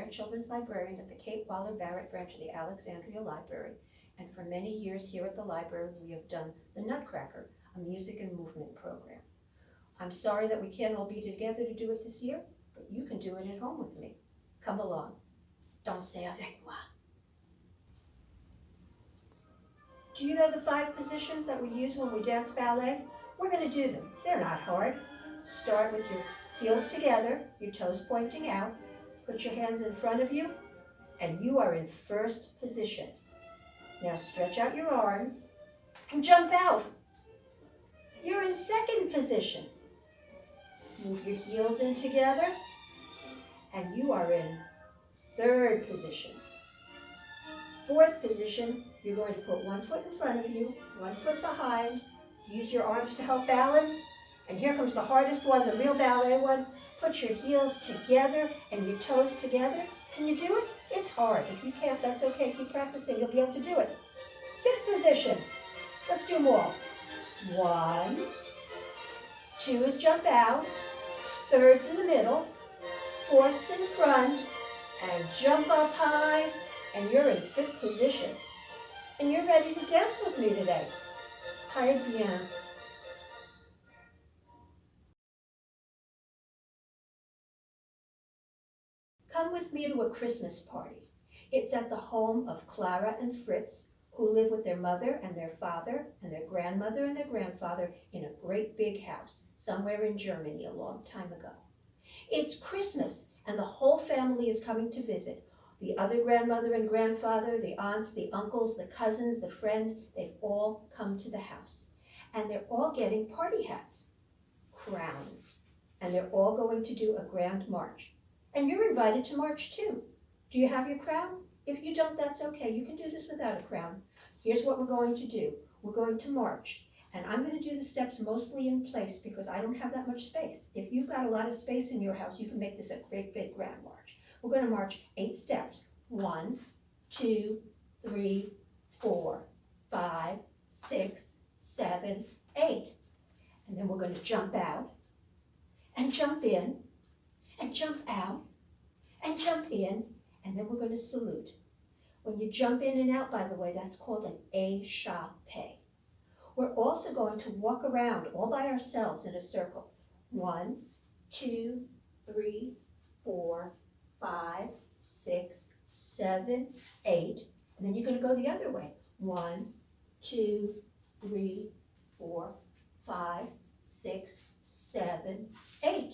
retired children's librarian at the Cape Waller Barrett Branch of the Alexandria Library, and for many years here at the library we have done the Nutcracker, a music and movement program. I'm sorry that we can't all be together to do it this year, but you can do it at home with me. Come along. Dansez avec moi. Do you know the 5 positions that we use when we dance ballet? We're going to do them. They're not hard. Start with your heels together, your toes pointing out. Put your hands in front of you, and you are in first position. Now stretch out your arms and jump out. You're in second position. Move your heels in together, and you are in third position. Fourth position, you're going to put one foot in front of you, one foot behind. Use your arms to help balance. And here comes the hardest one, the real ballet one. Put your heels together and your toes together. Can you do it? It's hard. If you can't, that's okay. Keep practicing. You'll be able to do it. Fifth position. Let's do them all. 1, 2 is jump out. Third's in the middle. Fourth's in front. And jump up high. And you're in 5th position. And you're ready to dance with me today. Très bien. Come with me to a Christmas party. It's at the home of Clara and Fritz, who live with their mother and their father and their grandmother and their grandfather in a great big house somewhere in Germany a long time ago. It's Christmas and the whole family is coming to visit. The other grandmother and grandfather, the aunts, the uncles, the cousins, the friends, they've all come to the house. And they're all getting party hats, crowns, and they're all going to do a grand march. And you're invited to march too. Do you have your crown? If you don't, that's okay. You can do this without a crown. Here's what we're going to do. We're going to march. And I'm going to do the steps mostly in place because I don't have that much space. If you've got a lot of space in your house, you can make this a great big grand march. We're going to march 8 steps. 1, 2, 3, 4, 5, 6, 7, 8. And then we're going to jump out and jump in and jump out and jump in, and then we're going to salute. When you jump in and out, by the way, that's called an échappée. We're also going to walk around all by ourselves in a circle. 1, 2, 3, 4, 5, 6, 7, 8, and then you're going to go the other way. 1, 2, 3, 4, 5, 6, 7, 8.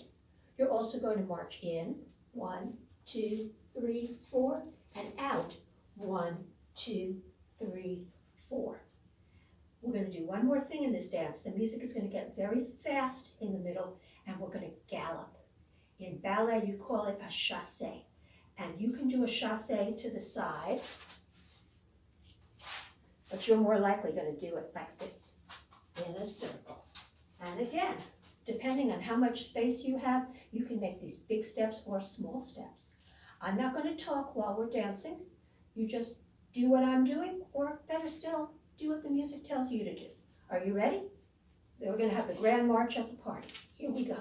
You're also going to march in, 1, 2, 3, 4, and out, 1, 2, 3, 4. We're going to do one more thing in this dance. The music is going to get very fast in the middle, and we're going to gallop. In ballet, you call it a chasse. And you can do a chasse to the side, but you're more likely going to do it like this, in a circle. And again, depending on how much space you have, you can make these big steps or small steps. I'm not going to talk while we're dancing. You just do what I'm doing, or better still, do what the music tells you to do. Are you ready? Then we're going to have the grand march at the party. Here we go.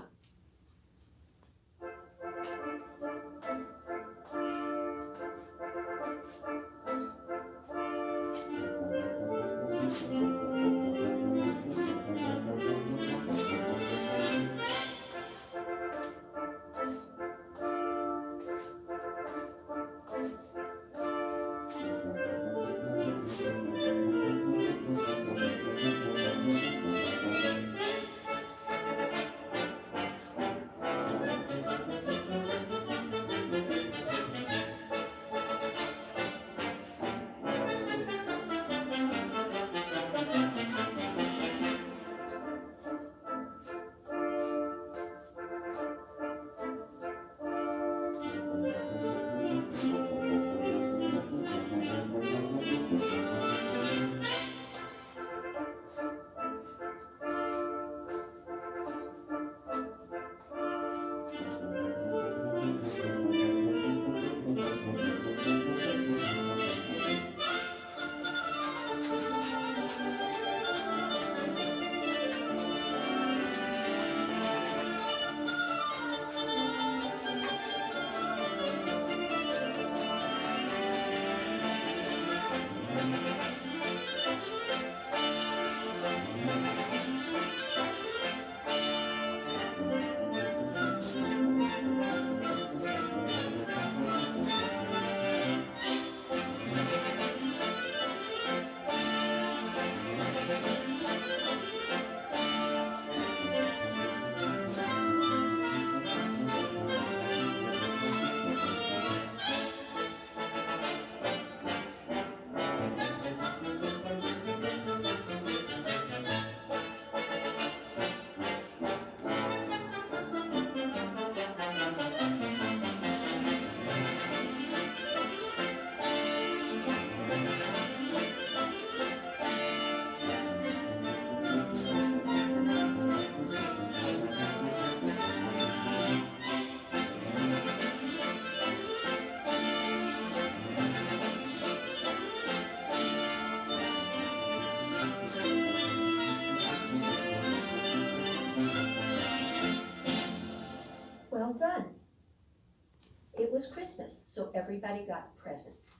everybody got presents.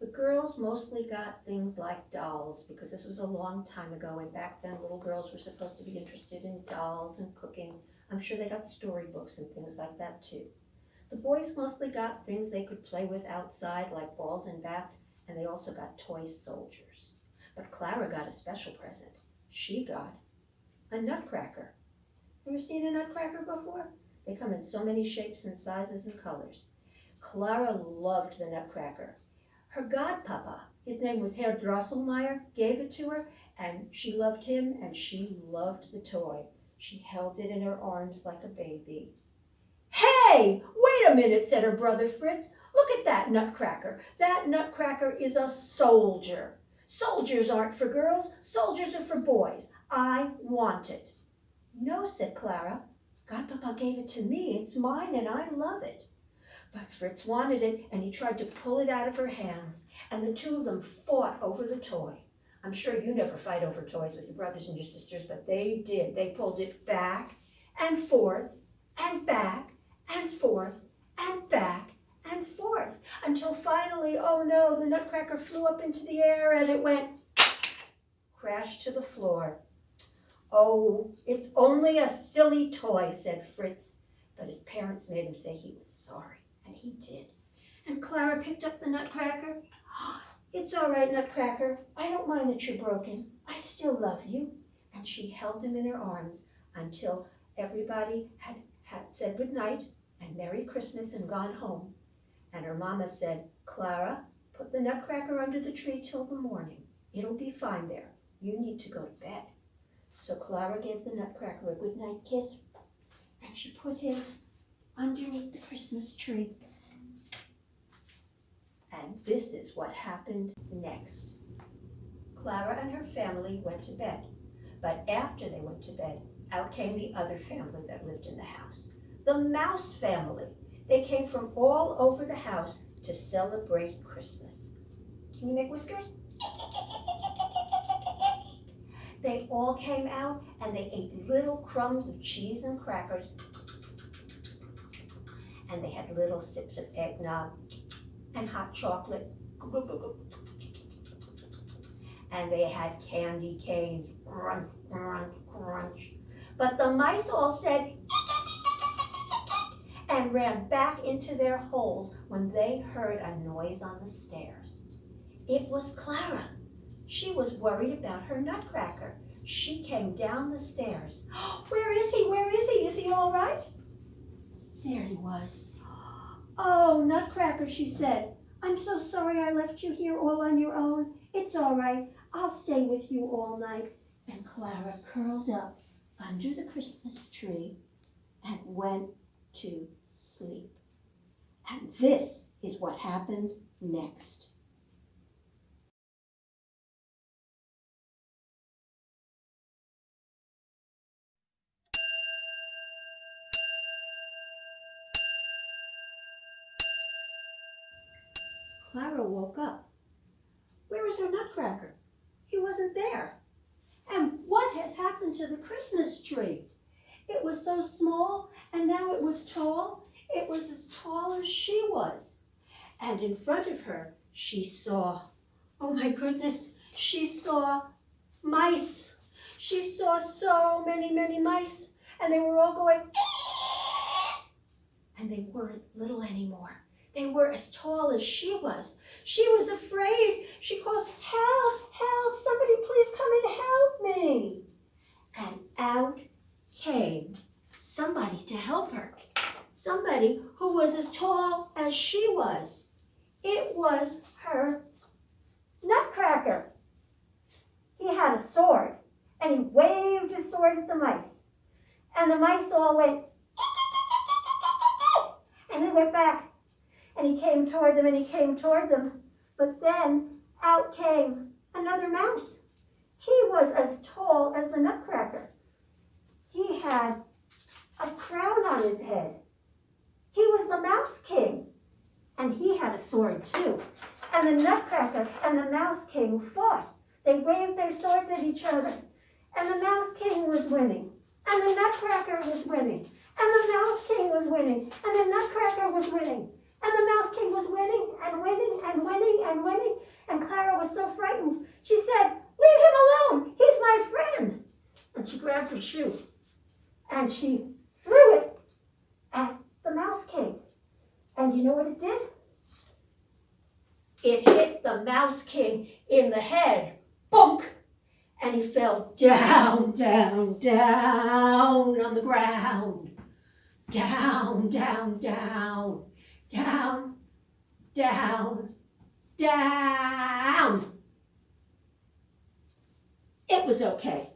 The girls mostly got things like dolls, because this was a long time ago, and back then little girls were supposed to be interested in dolls and cooking. I'm sure they got storybooks and things like that too. The boys mostly got things they could play with outside, like balls and bats, and they also got toy soldiers. But Clara got a special present. She got a nutcracker. Ever seen a nutcracker before? They come in so many shapes and sizes and colors. Clara loved the nutcracker. Her godpapa, his name was Herr Drosselmeyer, gave it to her, and she loved him and she loved the toy. She held it in her arms like a baby. "Hey, wait a minute," said her brother Fritz. "Look at that nutcracker. That nutcracker is a soldier. Soldiers aren't for girls, soldiers are for boys. I want it." "No," said Clara. "Godpapa gave it to me. It's mine and I love it." But Fritz wanted it, and he tried to pull it out of her hands, and the two of them fought over the toy. I'm sure you never fight over toys with your brothers and your sisters, but they did. They pulled it back and forth and back and forth and back and forth, until finally, oh no, the nutcracker flew up into the air and it went crashed to the floor. "Oh, it's only a silly toy," said Fritz, but his parents made him say he was sorry. And he did. And Clara picked up the nutcracker. "It's all right, Nutcracker. I don't mind that you're broken. I still love you." And she held him in her arms until everybody had said good night and Merry Christmas and gone home. And her mama said, "Clara, put the nutcracker under the tree till the morning. It'll be fine there. You need to go to bed." So Clara gave the nutcracker a good night kiss, and she put him underneath the Christmas tree. And this is what happened next. Clara and her family went to bed. But after they went to bed, out came the other family that lived in the house. The mouse family. They came from all over the house to celebrate Christmas. Can you make whiskers? They all came out and they ate little crumbs of cheese and crackers. And they had little sips of eggnog and hot chocolate. And they had candy canes, crunch, crunch, crunch. But the mice all said and ran back into their holes when they heard a noise on the stairs. It was Clara. She was worried about her nutcracker. She came down the stairs. "Where is he? Where is he? Is he all right?" There he was. "Oh, Nutcracker," she said, "I'm so sorry I left you here all on your own. It's all right. I'll stay with you all night." And Clara curled up under the Christmas tree and went to sleep. And this is what happened next. Clara woke up. Where was her nutcracker? He wasn't there. And what had happened to the Christmas tree? It was so small, and now it was tall. It was as tall as she was. And in front of her, she saw, oh my goodness, she saw mice. She saw so many, many mice, and they were all going, and they weren't little anymore. They were as tall as she was. She was afraid. She called, "Help, help, somebody please come and help me." And out came somebody to help her. Somebody who was as tall as she was. It was her Nutcracker. He had a sword, and he waved his sword at the mice. And the mice all went, and they went back. And he came toward them, and he came toward them. But then out came another mouse. He was as tall as the Nutcracker. He had a crown on his head. He was the Mouse King. And he had a sword too. And the Nutcracker and the Mouse King fought. They waved their swords at each other. And the Mouse King was winning. And the Nutcracker was winning. And the Mouse King was winning. And the Nutcracker was winning. And the Mouse King was winning and winning and winning and winning. And Clara was so frightened. She said, "Leave him alone. He's my friend." And she grabbed her shoe and she threw it at the Mouse King. And you know what it did? It hit the Mouse King in the head. Bonk! And he fell down, down, down on the ground. Down, down, down, down, down, down. It was okay.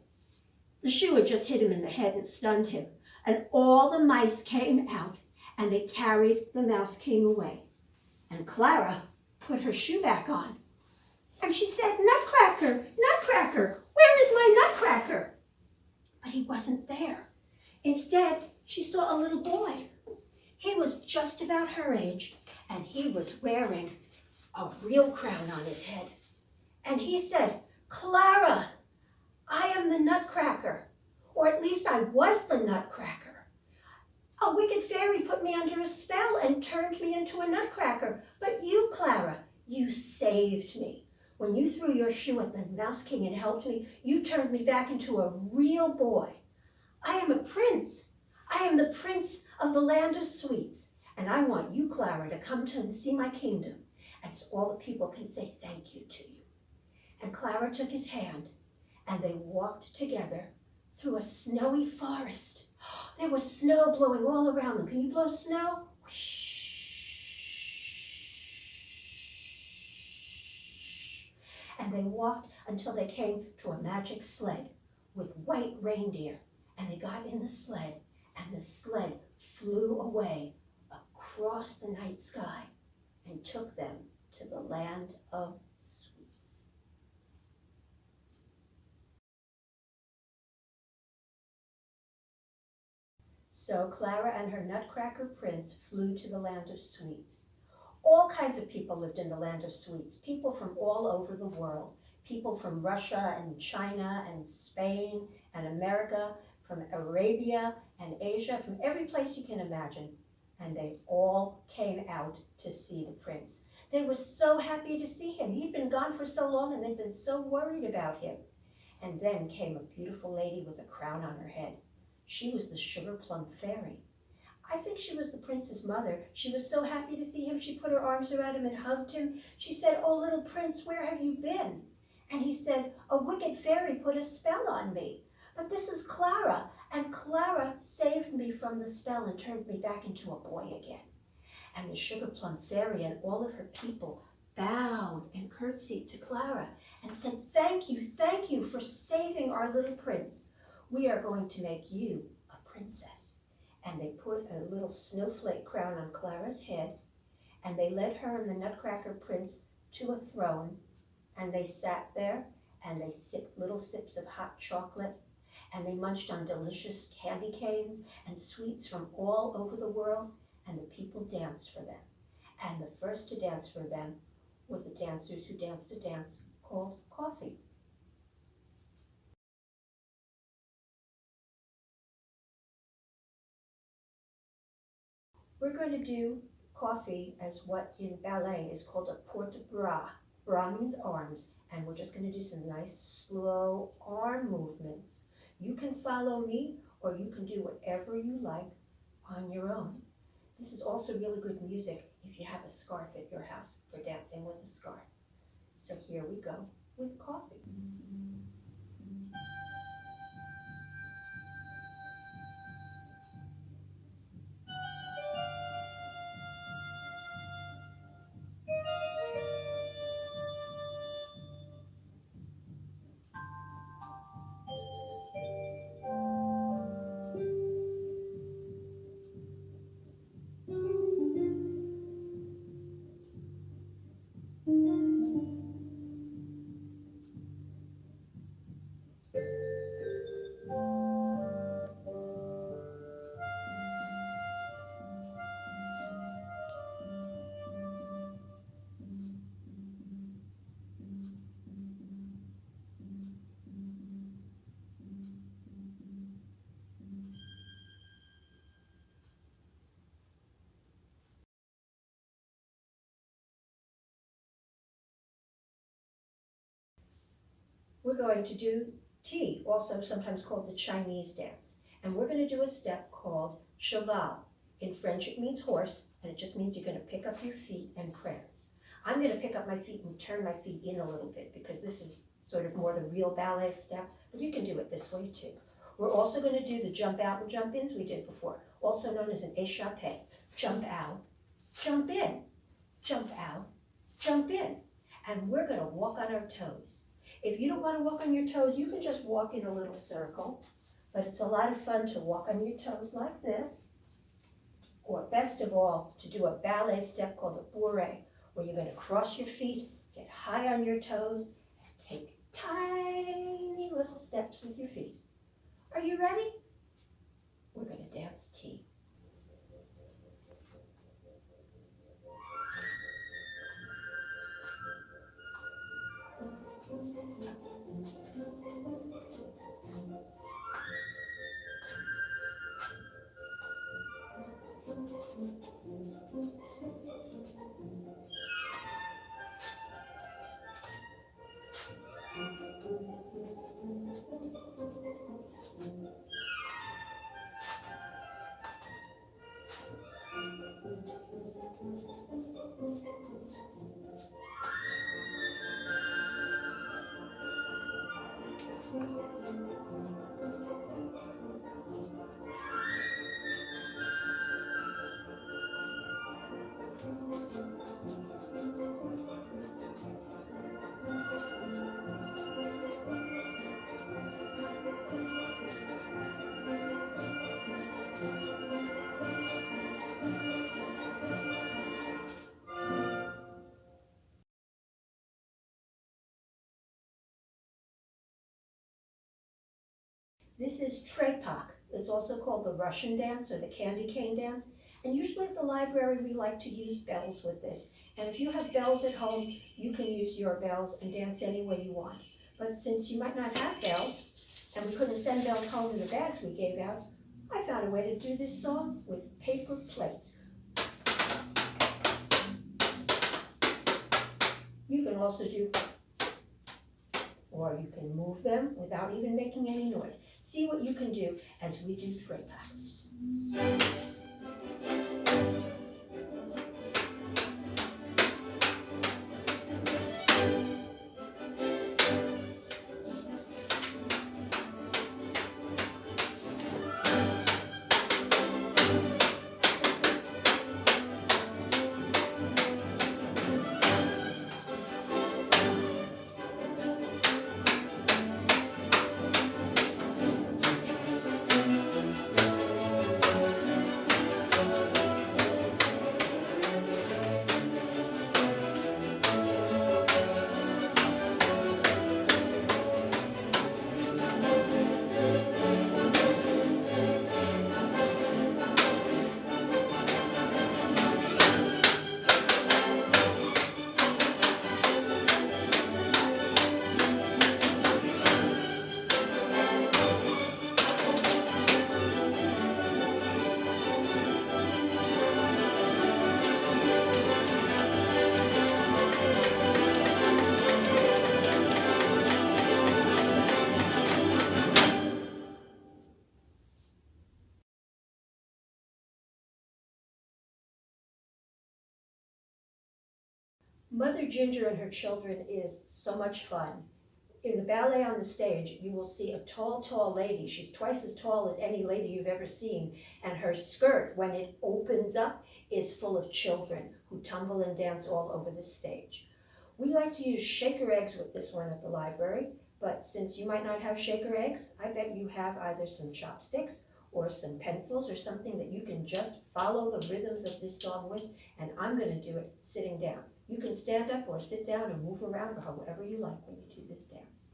The shoe had just hit him in the head and stunned him. And all the mice came out and they carried the Mouse King away. And Clara put her shoe back on. And she said, "Nutcracker, Nutcracker, where is my Nutcracker?" But he wasn't there. Instead, she saw a little boy. He was just about her age, and he was wearing a real crown on his head. And he said, "Clara, I am the Nutcracker, or at least I was the Nutcracker. A wicked fairy put me under a spell and turned me into a Nutcracker. But you, Clara, you saved me. When you threw your shoe at the Mouse King and helped me, you turned me back into a real boy. I am a prince. I am the prince of the land of sweets. And I want you, Clara, to come to and see my kingdom. And so all the people can say thank you to you." And Clara took his hand, and they walked together through a snowy forest. There was snow blowing all around them. Can you blow snow? Whoosh. And they walked until they came to a magic sled with white reindeer. And they got in the sled, and the sled flew away across the night sky and took them to the land of sweets. So Clara and her Nutcracker prince flew to the land of sweets. All kinds of people lived in the land of sweets, people from all over the world, people from Russia and China and Spain and America, from Arabia and Asia, from every place you can imagine. And they all came out to see the prince. They were so happy to see him. He'd been gone for so long and they'd been so worried about him. And then came a beautiful lady with a crown on her head. She was the Sugar Plum Fairy. I think she was the prince's mother. She was so happy to see him. She put her arms around him and hugged him. She said, "Oh, little prince, where have you been?" And he said, "A wicked fairy put a spell on me. But this is Clara, and Clara saved me from the spell and turned me back into a boy again." And the Sugar Plum Fairy and all of her people bowed and curtsied to Clara and said, thank you for saving our little prince. We are going to make you a princess." And they put a little snowflake crown on Clara's head, and they led her and the Nutcracker prince to a throne, and they sat there, and they sipped little sips of hot chocolate, and they munched on delicious candy canes and sweets from all over the world, and the people danced for them. And the first to dance for them were the dancers who danced a dance called coffee. We're going to do coffee as what in ballet is called a port de bras. Bras means arms, and we're just going to do some nice slow arm movements. You can follow me, or you can do whatever you like on your own. This is also really good music if you have a scarf at your house for dancing with a scarf. So here we go with coffee. we're going to do tea, also sometimes called the Chinese dance. And we're going to do a step called cheval. In French it means horse, and it just means you're going to pick up your feet and prance. I'm going to pick up my feet and turn my feet in a little bit because this is sort of more the real ballet step, but you can do it this way too. We're also going to do the jump out and jump ins we did before, also known as an échappé. Jump out, jump in, jump out, jump in. And we're going to walk on our toes. If you don't want to walk on your toes, you can just walk in a little circle, but it's a lot of fun to walk on your toes like this, or best of all, to do a ballet step called a bourrée, where you're going to cross your feet, get high on your toes, and take tiny little steps with your feet. Are you ready? We're going to dance tea. This is trepak. It's also called the Russian dance or the candy cane dance. And usually at the library we like to use bells with this. And if you have bells at home, you can use your bells and dance any way you want. But since you might not have bells, and we couldn't send bells home in the bags we gave out, I found a way to do this song with paper plates. You can also do, or you can move them without even making any noise. See what you can do as we do trepak. Mother Ginger and her children is so much fun. In the ballet on the stage, you will see a tall, tall lady. She's twice as tall as any lady you've ever seen. And her skirt, when it opens up, is full of children who tumble and dance all over the stage. We like to use shaker eggs with this one at the library, but since you might not have shaker eggs, I bet you have either some chopsticks or some pencils or something that you can just follow the rhythms of this song with, and I'm going to do it sitting down. You can stand up or sit down and move around or however you like when you do this dance.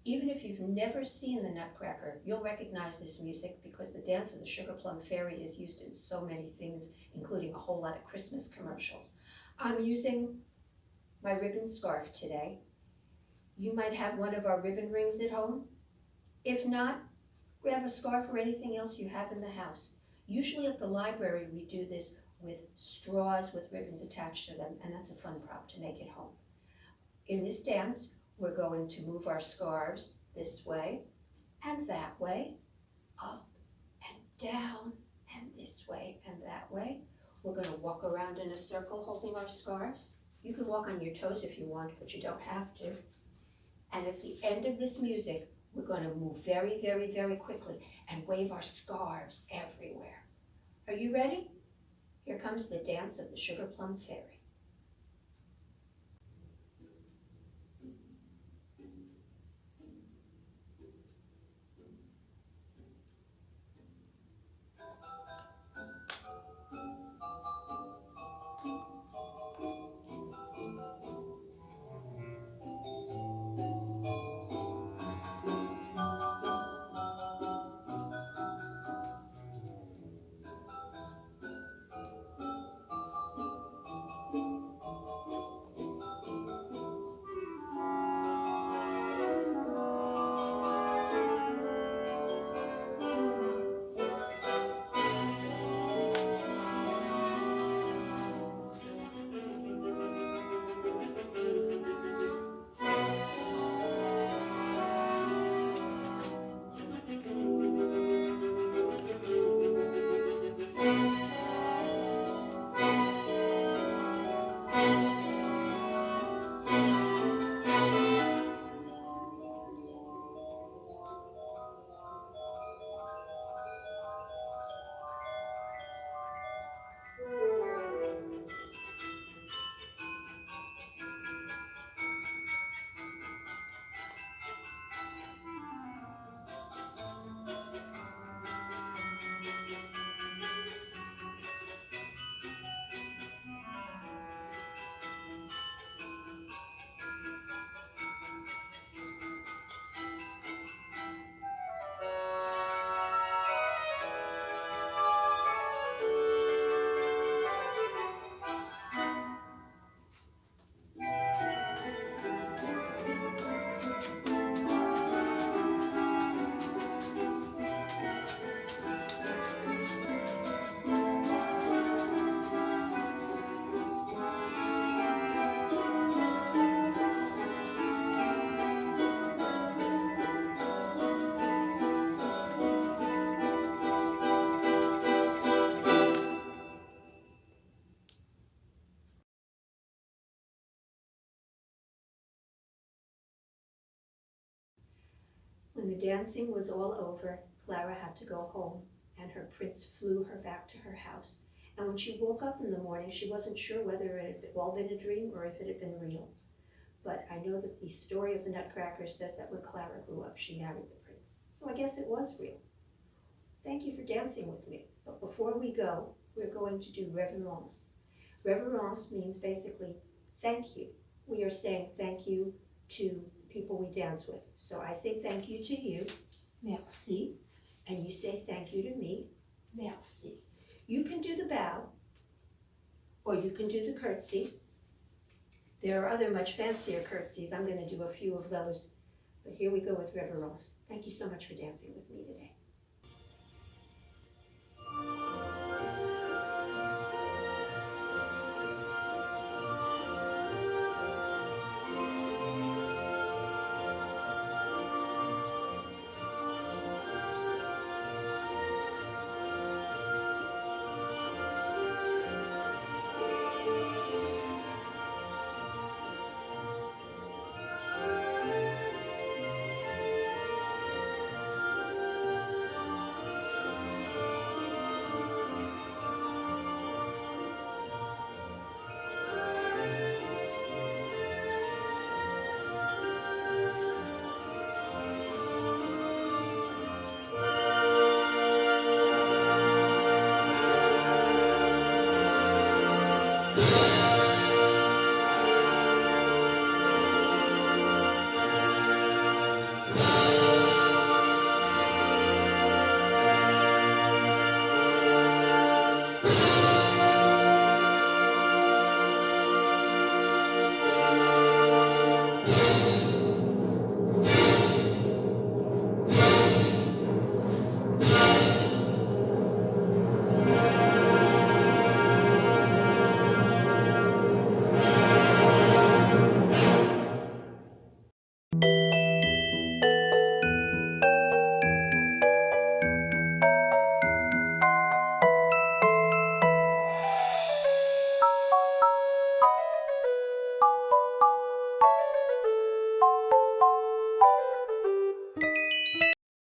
Even if you've never seen the Nutcracker, you'll recognize this music because the dance of the Sugar Plum Fairy is used in so many things, including a whole lot of Christmas commercials. I'm using my ribbon scarf today. You might have one of our ribbon rings at home. If not, grab a scarf or anything else you have in the house. Usually at the library we do this with straws with ribbons attached to them, and that's a fun prop to make at home. In this dance, we're going to move our scarves this way and that way, up and down and this way and that way. We're going to walk around in a circle holding our scarves. You can walk on your toes if you want, but you don't have to. And at the end of this music, we're going to move very, very, very quickly and wave our scarves everywhere. Are you ready? Here comes the dance of the Sugar Plum Fairy. When the dancing was all over, Clara had to go home, and her prince flew her back to her house. And when she woke up in the morning, she wasn't sure whether it had all been a dream or if it had been real. But I know that the story of the Nutcracker says that when Clara grew up, she married the prince. So I guess it was real. Thank you for dancing with me. But before we go, we're going to do reverence. Reverence means basically thank you. We are saying thank you to people we dance with. So I say thank you to you, merci, and you say thank you to me, merci. You can do the bow, or you can do the curtsy. There are other much fancier curtsies. I'm going to do a few of those, but here we go with reverence. Thank you so much for dancing with me today.